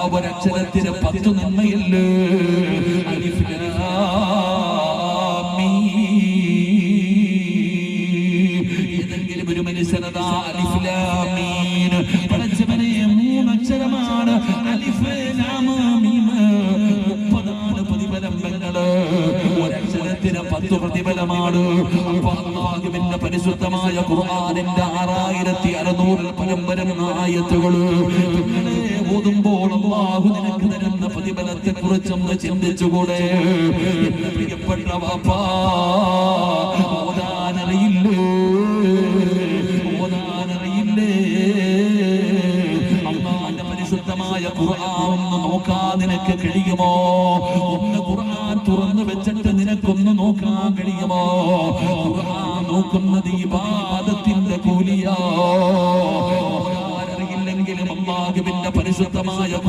ഒരക്ഷരത്തിന് 10 നന്മയില്ലേ? അലിഫ് ലാം മീം. ഏതെങ്കിലും ഒരു മനുഷ്യനതാ അലിഫ് ലാം മീം പഠിച്ചവനെ 3 അക്ഷരമാണ് അലിഫ് ലാം മീം. 30 പ്രതിഫലങ്ങള്, ഒരക്ഷരത്തിന് 10 പ്രതിഫലമാണ്. അപ്പൊ അല്ലാഹുവിന്റെ പരിശുദ്ധമായ ഖുർആനിന്റെ 6600 പരം വരുന്ന ആയത്തുകള് ഓതുമ്പോൾ അല്ലാഹു നിനക്ക് തരുന്ന പ്രതിഫലത്തെ കുറിച്ചൊന്ന് ചിന്തിച്ചുകൂടെ? എന്റെ പ്രിയപ്പെട്ട വാപ്പാ, ഓതാനറിയില്ലേ? അല്ലാഹുവിന്റെ പരിശുദ്ധമായ ഖുർആൻ ഒന്ന് നോക്കാൻ നിനക്ക് കഴിയുമോ? ഒന്ന് ഖുർആൻ തുറന്നു വെച്ചിട്ട് നിനക്കൊന്ന് നോക്കാൻ കഴിയുമോ? ഖുർആൻ നോക്കുന്നത് ഇബാദത്തിന്റെ കൂലിയാ. അറിയില്ലെങ്കിലും അല്ലാഹുവിന്റെ പരിശുദ്ധമായ